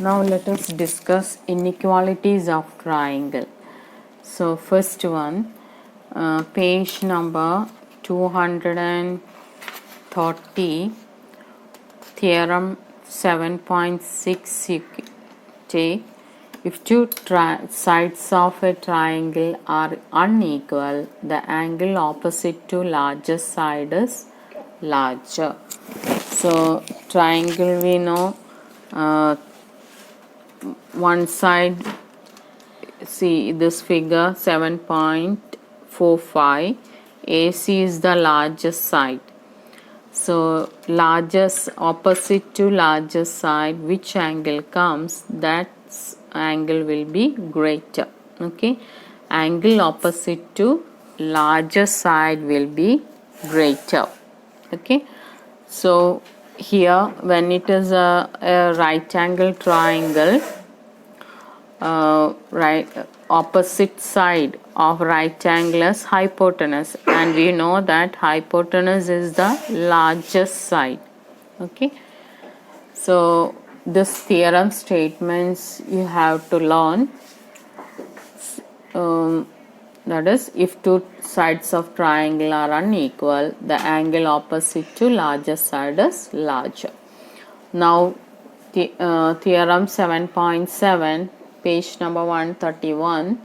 Now let us discuss inequalities of triangle. So first one, page number 230, theorem 7.6, you take, if two sides of a triangle are unequal, the angle opposite to largest side is larger. So triangle we know, one side, see this figure 7.45, AC is the largest side. So largest opposite to largest side, which angle comes, that angle will be greater. Okay, angle opposite to largest side will be greater. Okay, so here when it is a right angle triangle, right opposite side of right angle is hypotenuse, and we know that hypotenuse is the largest side. Okay, so this theorem statements you have to learn. That is, if two sides of triangle are unequal, the angle opposite to largest side is larger. Now theorem 7.7, page number 131,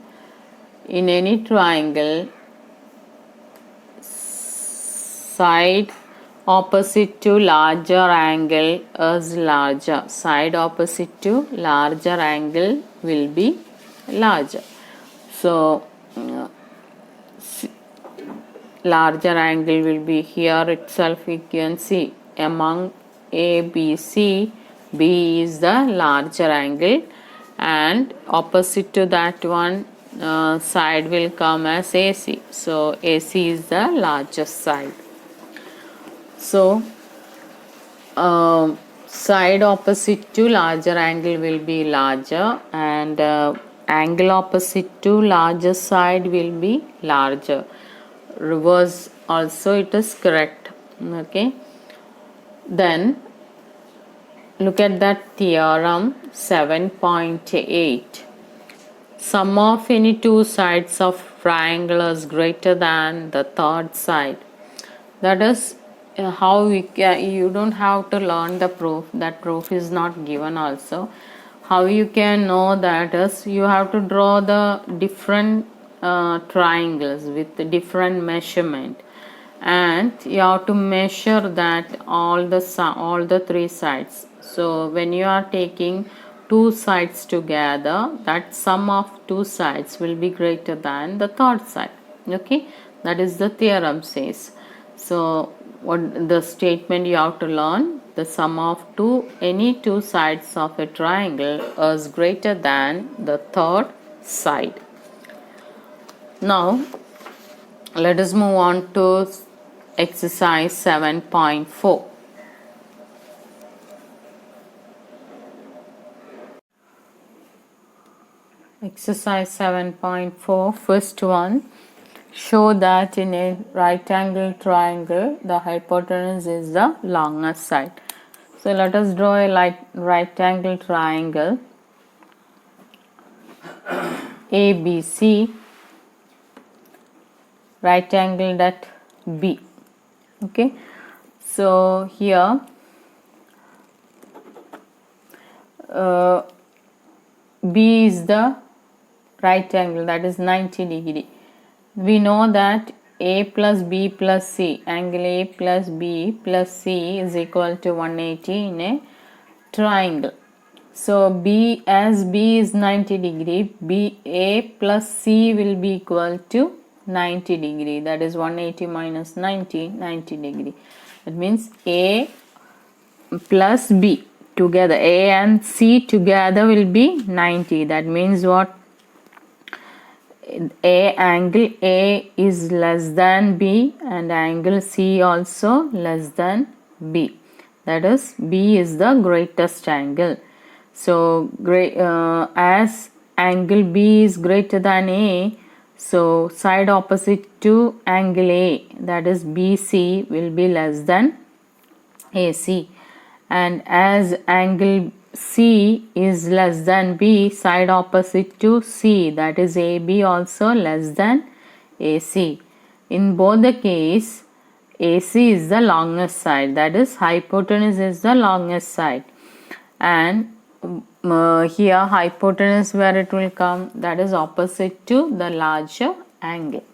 in any triangle, side opposite to larger angle is larger. Side opposite to larger angle will be larger. So larger angle will be here itself. We can see among A, B, C, B is the larger angle, and opposite to that one side will come as AC. So AC is the largest side. So side opposite to larger angle will be larger, and angle opposite to larger side will be larger. Reverse also it is correct. Okay, then look at that theorem 7.8. Sum of any two sides of triangle is greater than the third side. That is how we can, you don't have to learn the proof, that proof is not given also. How you can know that is, you have to draw the different triangles with the different measurement, and you have to measure that all the three sides. So when you are taking two sides together, that sum of two sides will be greater than the third side. Okay, that is the theorem says. So what the statement you have to learn, the sum of any two sides of a triangle is greater than the third side. Now let us move on to exercise 7.4. Exercise 7.4, first one, show that in a right angle triangle the hypotenuse is the longest side. So let us draw a right angle triangle ABC, right angled at B. Okay, so here B is the right angle, that is 90 degree. We know that A plus B plus C, angle A plus B plus C is equal to 180 in a triangle. So B, as B is 90 degree, B A plus C will be equal to 90 degree, that is 180 minus 90, 90 degree. That means A plus B together, A and C together will be 90. That means what? Angle A is less than B, and angle C also less than B. That is, B is the greatest angle. So as angle B is greater than A, so side opposite to angle A, that is BC, will be less than AC. And as angle C is less than B, side opposite to C, that is AB also less than AC. In both the case, AC is the longest side, that is hypotenuse is the longest side, and here hypotenuse where it will come, that is opposite to the larger angle.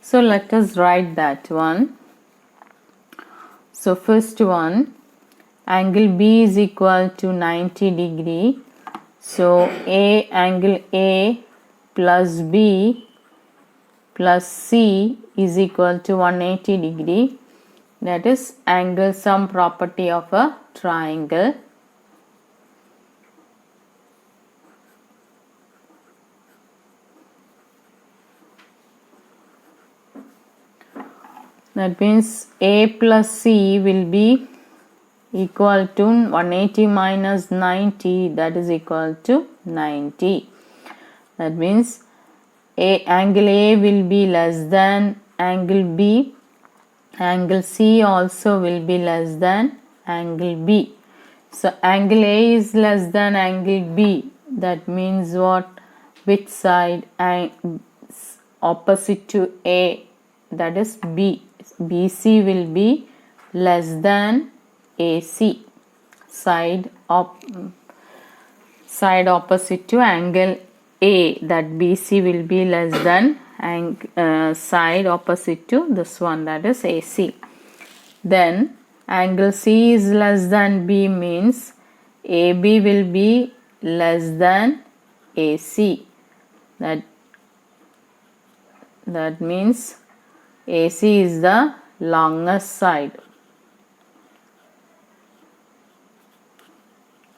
So let us write that one. So first one, angle B is equal to 90 degree. So angle A plus B plus C is equal to 180 degree. That is angle sum property of a triangle. That means A plus C will be equal to 180 minus 90, that is equal to 90. That means angle A will be less than angle B. Angle C also will be less than angle B. So angle A is less than angle B. That means what? Which side? Opposite to A, that is B. BC will be less than AC. Side opposite to angle A, that BC will be less than side opposite to this one, that is AC. Then angle C is less than B means AB will be less than AC. That means AC is the longest side.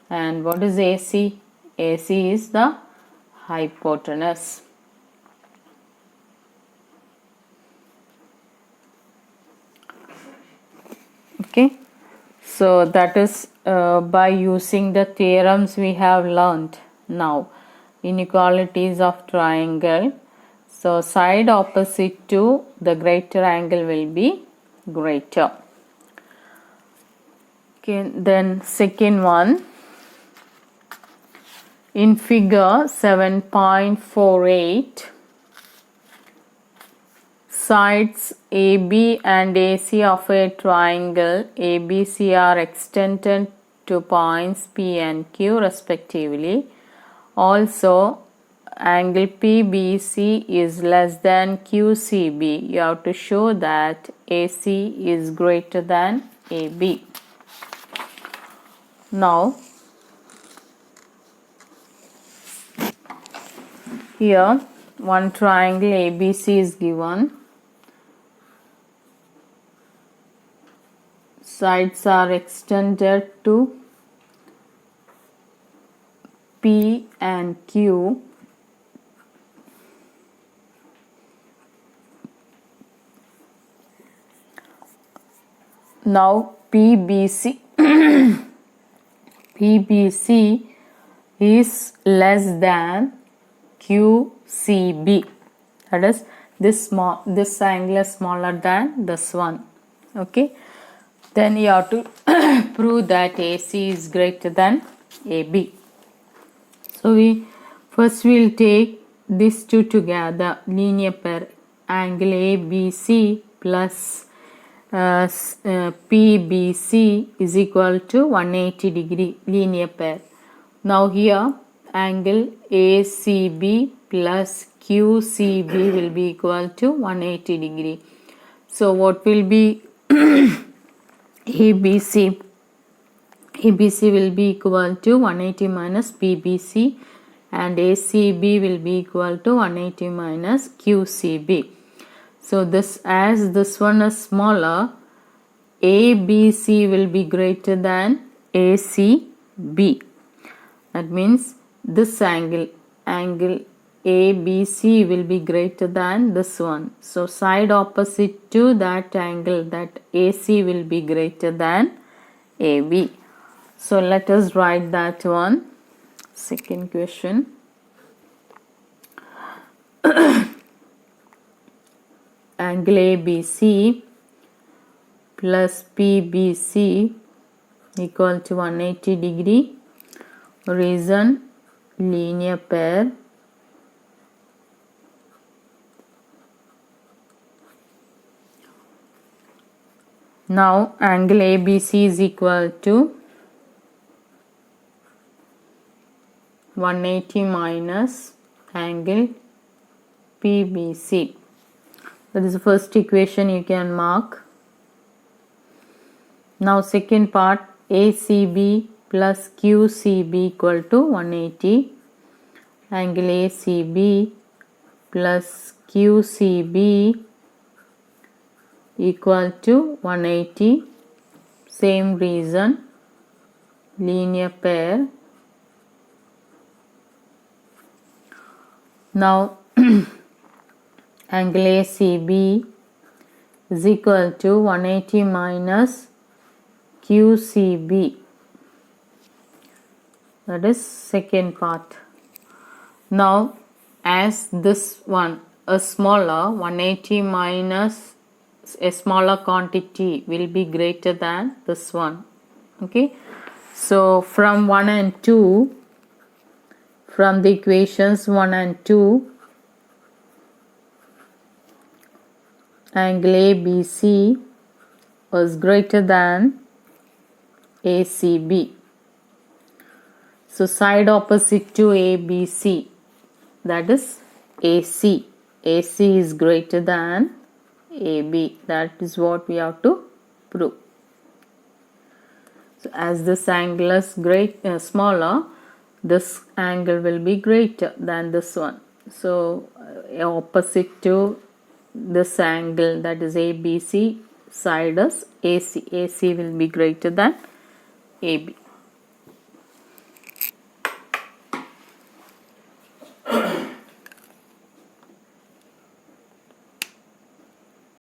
And what is AC? AC is the hypotenuse. Okay, so that is by using the theorems we have learnt now. Inequalities of triangle. So side opposite to the greater angle will be greater. Okay, then second one. In figure 7.48, sides AB and AC of a triangle ABC are extended to points P and Q respectively. Also, angle PBC is less than QCB. You have to show that AC is greater than AB. Now, here one triangle ABC is given. Sides are extended to P and Q. Now PBC is less than QCB. That is this angle is smaller than this one. Okay. Then you have to prove that AC is greater than AB. So we will take these two together, linear pair, angle ABC plus PBC is equal to 180 degree, linear pair. Now here angle ACB plus QCB will be equal to 180 degree. So what will be ABC will be equal to 180 minus PBC, and ACB will be equal to 180 minus QCB. So this, as this one is smaller, ABC will be greater than ACB. That means this angle ABC will be greater than this one. So side opposite to that angle, that AC will be greater than AB. So let us write that one. Second question. Angle ABC plus PBC equal to 180 degree. Reason, linear pair. Now angle ABC is equal to 180 minus angle PBC. That is the first equation you can mark. Now second part, ACB plus QCB equal to 180. Angle ACB plus QCB equal to 180. Same reason, linear pair. Now angle ACB is equal to 180 minus QCB. That is second part. Now as this one a smaller, 180 minus a smaller quantity will be greater than this one. Okay, so from 1 and 2, from the equations 1 and 2, angle ABC was greater than ACB. So side opposite to ABC, that is AC. AC is greater than AB. That is what we have to prove. So as this angle is smaller, this angle will be greater than this one. So opposite to this angle, that is ABC, side is AC. AC will be greater than AB.